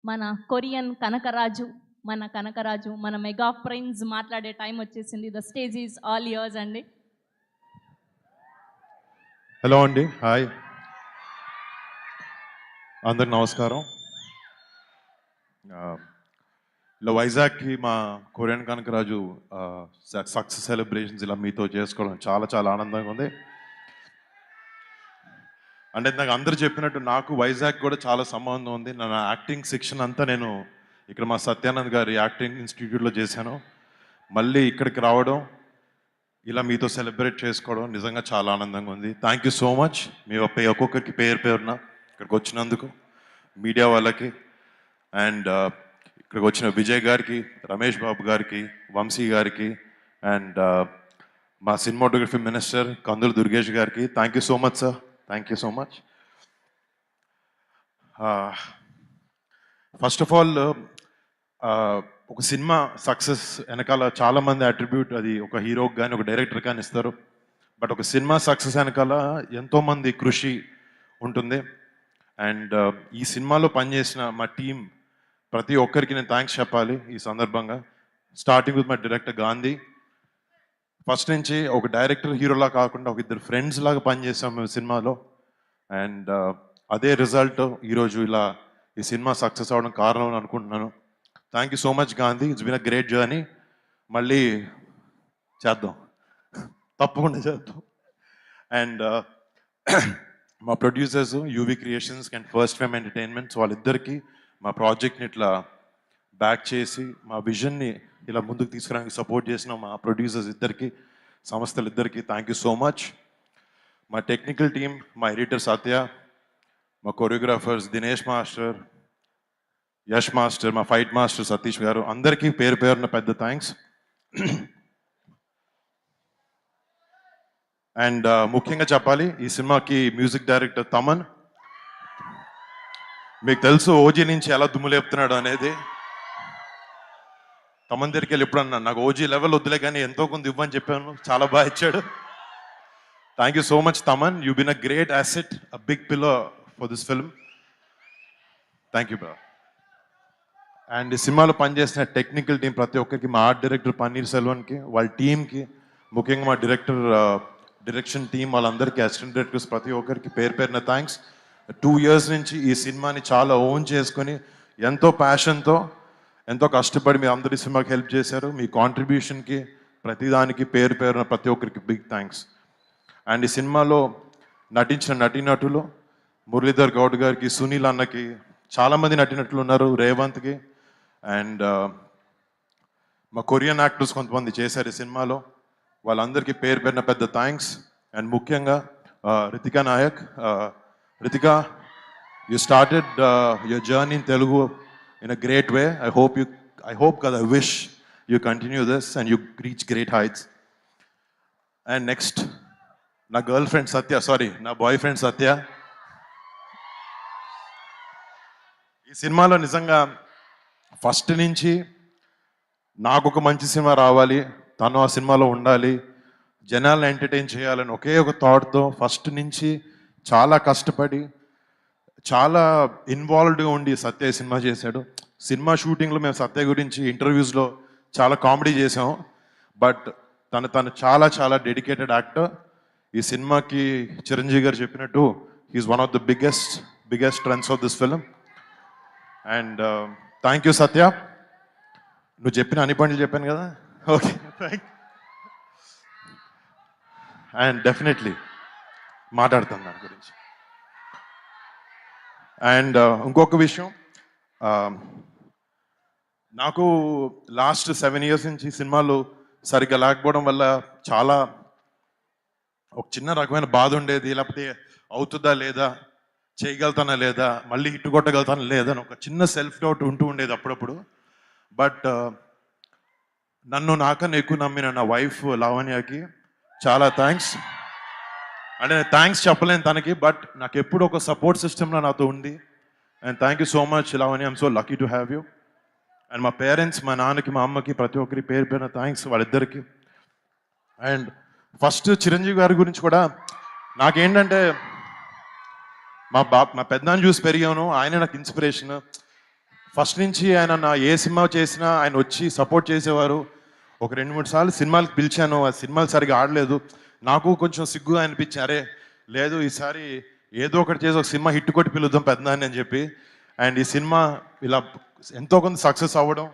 మన కొరియన్ కనకరాజు మన mega friends మాట్లాడే టైం వచ్చేసింది. The stage is all yours అండి. హలో అండి, హాయ్ అందరికి నమస్కారం. ఇలా వైజాగ్కి మా కొరియన్ కనకరాజు సక్సెస్ సెలబ్రేషన్స్ ఇలా మీతో చేసుకోవడం చాలా చాలా ఆనందంగా ఉంది. అంటే నాకు అందరు చెప్పినట్టు నాకు వైజాగ్ కూడా చాలా సంబంధం ఉంది. నా యాక్టింగ్ శిక్షణ అంతా నేను ఇక్కడ మా సత్యానంద్ గారి యాక్టింగ్ ఇన్స్టిట్యూట్లో చేశాను. మళ్ళీ ఇక్కడికి రావడం, ఇలా మీతో సెలబ్రేట్ చేసుకోవడం నిజంగా చాలా ఆనందంగా ఉంది. Thank you so much. మీ ఒక్కొక్కరికి పేరున ఇక్కడికి వచ్చినందుకు, మీడియా వాళ్ళకి అండ్ ఇక్కడికి వచ్చిన విజయ్ గారికి, రమేష్ బాబు గారికి, వంశీ గారికి అండ్ మా సినిమాటోగ్రఫీ మినిస్టర్ కందుల దుర్గేష్ గారికి thank you so much sir. Thank you so much. First of all ఒక సినిమా సక్సెస్ వెనకాల చాలామంది అట్రిబ్యూట్ అది ఒక హీరోకి కానీ ఒక డైరెక్టర్ కానీ ఇస్తారు. బట్ ఒక సినిమా సక్సెస్ వెనకాల ఎంతోమంది కృషి ఉంటుంది. అండ్ ఈ సినిమాలో పనిచేసిన మా టీం ప్రతి ఒక్కరికి నేను థ్యాంక్స్ చెప్పాలి ఈ సందర్భంగా. Starting with my director Gandhi. First నుంచి ఒక డైరెక్టర్ హీరోలా కాకుండా ఒక ఇద్దరు ఫ్రెండ్స్ లాగా పనిచేసాం మేము సినిమాలో. అండ్ అదే రిజల్ట్ ఈరోజు ఇలా ఈ సినిమా సక్సెస్ అవ్వడం కారణం అని అనుకుంటున్నాను. Thank you so much Gandhi. It's been a great journey. మళ్ళీ చేద్దాం, తప్పకుండా చేద్దాం. అండ్ మా producers UV creations and first fame entertainments వాళ్ళిద్దరికీ మా ప్రాజెక్ట్ని ఇట్లా బ్యాక్ చేసి మా విజన్ని ఇలా ముందుకు తీసుకురావడానికి సపోర్ట్ చేసిన మా ప్రొడ్యూసర్స్ ఇద్దరికి, సంస్థలు ఇద్దరికి థ్యాంక్ యూ సో మచ్. మా టెక్నికల్ టీమ్, మా ఎడిటర్ సత్య, మా choreographers Dinesh master, Yash master, మా ఫైట్ మాస్టర్ సతీష్ గారు, అందరికీ పేరున పెద్ద థ్యాంక్స్. అండ్ ముఖ్యంగా చెప్పాలి, ఈ సినిమాకి మ్యూజిక్ డైరెక్టర్ తమన్. మీకు తెలుసు ఓజీ నుంచి ఎలా దుమ్ములేపుతున్నాడు అనేది. తమన్ దగ్గరికి వెళ్ళి ఎప్పుడన్నా నాకు ఓజీ లెవెల్ వద్దులే కానీ ఎంతో కొంత ఇవ్వని చెప్పాను, చాలా బాగా ఇచ్చాడు. Thank you so much Thaman. You been a great asset, a big pillar for this film. Thank you bro. And ఈ సినిమాలో పనిచేసిన టెక్నికల్ టీం ప్రతి ఒక్కరికి, మా ఆర్ట్ డైరెక్టర్ పన్నీర్ సెల్వన్కి, వాళ్ళ టీంకి, ముఖ్యంగా మా డైరెక్షన్ టీం వాళ్ళందరికీ, అసిస్టెంట్ డైరెక్టర్స్ ప్రతి ఒక్కరికి పేరున థ్యాంక్స్. 2 years నుంచి ఈ సినిమాని చాలా ఓన్ చేసుకొని ఎంతో ప్యాషన్తో ఎంతో కష్టపడి మీ అందరి సినిమాకి హెల్ప్ చేశారు. మీ కాంట్రిబ్యూషన్కి ప్రతిదానికి పేరున ప్రతి ఒక్కరికి బిగ్ థ్యాంక్స్. అండ్ ఈ సినిమాలో నటించిన నటీనటులు మురళీధర్ గౌడ్ గారికి, సునీల్ అన్నకి, చాలామంది నటీనటులు ఉన్నారు, రేవంత్కి. అండ్ మా కొరియన్ యాక్టర్స్ కొంతమంది చేశారు ఈ సినిమాలో, వాళ్ళందరికీ పేరున పెద్ద థ్యాంక్స్. అండ్ ముఖ్యంగా Ritika Nayak. Ritika, you started your journey in Telugu in a great way. I wish you continue this and you reach great heights. And next, na girlfriend Satya, na boyfriend Satya. ఈ సినిమాలో నిజంగా ఫస్ట్ నుంచి నాకు ఒక మంచి సినిమా రావాలి, తను ఆ సినిమాలో ఉండాలి, జనాలను ఎంటర్టైన్ చేయాలని ఒకే ఒక థాట్తో ఫస్ట్ నుంచి చాలా కష్టపడి చాలా ఇన్వాల్వ్డ్గా ఉండి సత్య సినిమా చేశాడు. సినిమా షూటింగ్లో మేము సత్య గురించి ఇంటర్వ్యూస్లో చాలా కామెడీ చేసాం. బట్ తను చాలా చాలా డెడికేటెడ్ యాక్టర్. ఈ సినిమాకి చిరంజీవి గారు చెప్పినట్టు he's one of the biggest strengths of this film. And thank you Satya. నువ్వు చెప్పిన అన్ని పనులు చెప్పాను కదా, ఓకే థ్యాంక్. అండ్ డెఫినెట్లీ మాట్లాడతాను దాని గురించి. అండ్ ఇంకొక విషయం, నాకు లాస్ట్ 7 years నుంచి సినిమాలు సరిగ్గా లేకపోవడం వల్ల చాలా ఒక చిన్న రకమైన బాధ ఉండేది. లేకపోతే అవుతుందా లేదా, చేయగలుగుతానా లేదా, మళ్ళీ హిట్ కొట్టగలుగుతానా లేదా అని ఒక చిన్న సెల్ఫ్ డౌట్ ఉంటూ ఉండేది అప్పుడప్పుడు. బట్ నన్ను నాకన్నా ఎక్కువ నమ్మిన నా వైఫ్ లావణ్యకి చాలా థ్యాంక్స్. అంటే నేను థ్యాంక్స్ చెప్పలేను తనకి, బట్ నాకు ఎప్పుడు ఒక సపోర్ట్ సిస్టమ్లో నాతో ఉంది. And thank you so much Lavanya, I'm so lucky to have you. And మా పేరెంట్స్, మా నాన్నకి, మా అమ్మకి, ప్రతి ఒక్కరి పేరున థ్యాంక్స్ వాళ్ళిద్దరికి. అండ్ ఫస్ట్ చిరంజీవి గారి గురించి కూడా నాకేంటంటే మా పెద్దనాన్ని చూసి పెరిగాను, ఆయనే నాకు ఇన్స్పిరేషన్. ఫస్ట్ నుంచి ఆయన నా ఏ సినిమా చేసినా ఆయన వచ్చి సపోర్ట్ చేసేవారు. ఒక 2-3 సార్లు సినిమాలకు పిలిచాను, ఆ సినిమాలు సరిగా ఆడలేదు. నాకు కొంచెం సిగ్గుగా అనిపించి, అరే లేదు ఈసారి ఏదో ఒకటి చేసి ఒక సినిమా హిట్ కొట్టి పిలుద్దాం పెద్దదాన్ని అని చెప్పి. అండ్ ఈ సినిమా ఇలా ఎంతో కొంత సక్సెస్ అవ్వడం,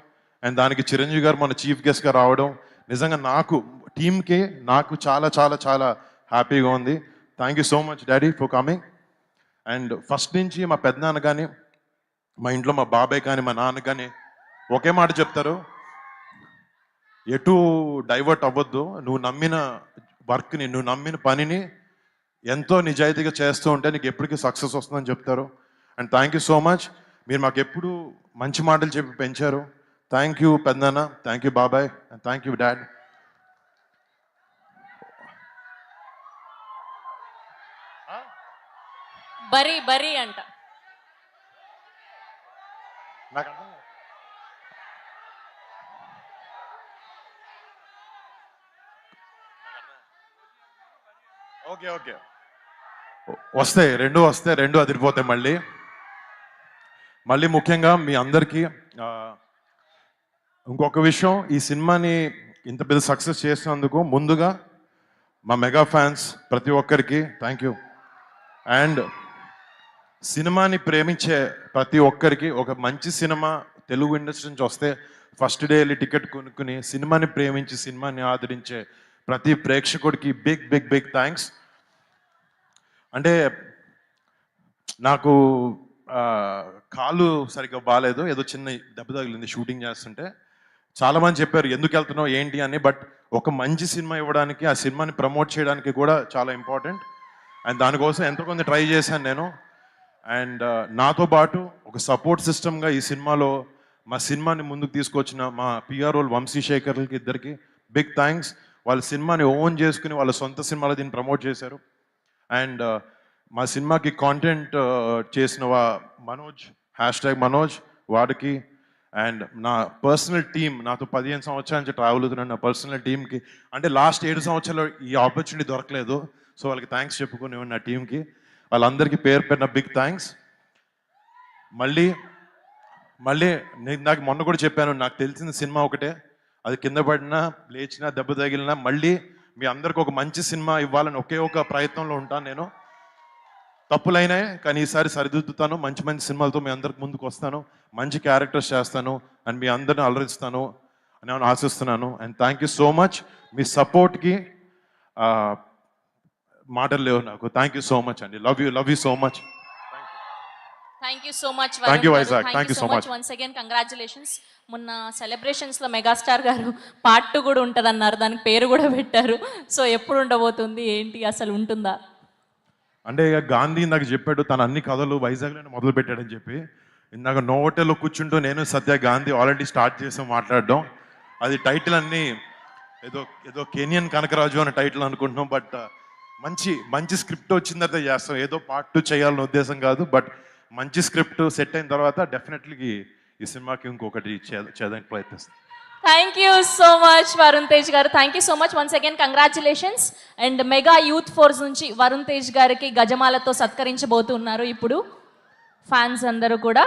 అండ్ దానికి చిరంజీవి గారు మన చీఫ్ గెస్ట్గా రావడం నిజంగా నాకు టీమ్కి నాకు చాలా చాలా చాలా హ్యాపీగా ఉంది. Thank you so much daddy for coming. And first నుంచి మా పెద్దనాన్న కానీ, మా ఇంట్లో మా బాబాయ్ కానీ, మా నాన్న కానీ ఒకే మాట చెప్తారు, ఎటు డైవర్ట్ అవ్వద్దు, నువ్వు నమ్మిన వర్క్ని, నువ్వు నమ్మిన పనిని ఎంతో నిజాయితీగా చేస్తూ ఉంటే నీకు ఎప్పటికీ సక్సెస్ వస్తుందని చెప్తారు. And thank you so much, మీరు మాకు ఎప్పుడు మంచి మాటలు చెప్పి పెంచారు. థ్యాంక్ యూ పెద్దనాన్న, థ్యాంక్ యూ బాబాయ్, అండ్ థ్యాంక్ యూ డాడ్. బరీ బరీ అంట. ఓకే ఓకే, వస్తాయి రెండు అదిరిపోతాయి. మళ్ళీ ముఖ్యంగా మీ అందరికీ ఇంకొక విషయం, ఈ సినిమాని ఇంత పెద్ద సక్సెస్ చేసినందుకు ముందుగా మా మెగా ఫ్యాన్స్ ప్రతి ఒక్కరికి థ్యాంక్ యూ. అండ్ సినిమాని ప్రేమించే ప్రతి ఒక్కరికి, ఒక మంచి సినిమా తెలుగు ఇండస్ట్రీ నుంచి వస్తే ఫస్ట్ డే వెళ్ళి టికెట్ కొనుక్కుని సినిమాని ప్రేమించి సినిమాని ఆదరించే ప్రతి ప్రేక్షకుడికి బిగ్ బిగ్ బిగ్ థ్యాంక్స్. అంటే నాకు కాలు సరిగ్గా బాగాలేదు, ఏదో చిన్న దెబ్బ తగిలింది షూటింగ్ చేస్తుంటే. చాలామంది చెప్పారు ఎందుకు వెళ్తున్నావు ఏంటి అని, బట్ ఒక మంచి సినిమా ఇవ్వడానికి, ఆ సినిమాని ప్రమోట్ చేయడానికి కూడా చాలా ఇంపార్టెంట్. అండ్ దానికోసం ఎంతో కొంత ట్రై చేశాను నేను. అండ్ నాతో పాటు ఒక సపోర్ట్ సిస్టమ్గా ఈ సినిమాలో మా సినిమాని ముందుకు తీసుకొచ్చిన మా పిఆర్ఓ వంశీశేఖర్లకి ఇద్దరికి బిగ్ థ్యాంక్స్. వాళ్ళ సినిమాని ఓన్ చేసుకుని వాళ్ళ సొంత సినిమాలో దీన్ని ప్రమోట్ చేశారు. అండ్ మా సినిమాకి కాంటెంట్ చేసిన మనోజ్, #మనోజ్ వాడికి, అండ్ నా పర్సనల్ టీమ్, నాతో 15 సంవత్సరాల నుంచి ట్రావెల్ అవుతున్నాను, నా పర్సనల్ టీమ్కి. అంటే లాస్ట్ 7 సంవత్సరాలు ఈ ఆపర్చునిటీ దొరకలేదు, సో వాళ్ళకి థ్యాంక్స్ చెప్పుకుని నా టీంకి వాళ్ళందరికీ పేరు పేరున బిగ్ థ్యాంక్స్. మళ్ళీ నేను నాకు మొన్న కూడా చెప్పాను, నాకు తెలిసిన సినిమా ఒకటే, అది కింద పడినా లేచినా దెబ్బ తగిలినా మళ్ళీ మీ అందరికి ఒక మంచి సినిమా ఇవ్వాలని ఒకే ఒక ప్రయత్నంలో ఉంటాను నేను. తప్పులైనాయి కానీ ఈసారి సరిదిద్దుతాను, మంచి మంచి సినిమాలతో మీ అందరికి ముందుకు వస్తాను, మంచి క్యారెక్టర్స్ చేస్తాను, అండ్ మీ అందరిని అలరిస్తాను అని నేను ఆశిస్తున్నాను. And thank you so much, మీ సపోర్ట్కి మాటలు లేవు నాకు. థ్యాంక్ యూ సో మచ్ అండి, love you so much. Thank you so much. Thank you Vizag, thank you so much. Once again congratulations. మొన్న సెలబ్రేషన్స్లో మెగాస్టార్ గారు పార్ట్ 2 కూడా ఉంటుంది అన్నారు, దానికి పేరు కూడా పెట్టారు. సో ఎప్పుడు ఉండబోతుంది ఏంటి, అసలు ఉంటుందా? అంటే ఇక గాంధీ ఇందాక చెప్పాడు తన అన్ని కథలు వైజాగ్లోనే మొదలు పెట్టాడని చెప్పి. ఇందాక నోవోటెల్లో కూర్చుంటూ నేను సత్య గాంధీ ఆల్రెడీ స్టార్ట్ చేసాం మాట్లాడడం. అది టైటిల్ అన్నీ ఏదో కెనియన్ కనకరాజు అనే టైటిల్ అనుకుంటున్నాం, బట్ మంచి స్క్రిప్ట్ వచ్చిన తర్వాత చేస్తాం. ఏదో పార్ట్ 2 చేయాలనే ఉద్దేశం కాదు, బట్ మంచి స్క్రిప్ట్ సెట్ అయిన తర్వాత డెఫినెట్లీ ఈ సినిమాకి ఇంకొకటి చేయడానికి ప్రయత్నిస్తాం. Thank you so much Varun Tej గారు, thank you so much. Once again congratulations. And mega youth force నుంచి వరుణ్ తేజ్ గారికి గజమాలతో సత్కరించబోతున్నారు ఇప్పుడు ఫ్యాన్స్ అందరూ కూడా.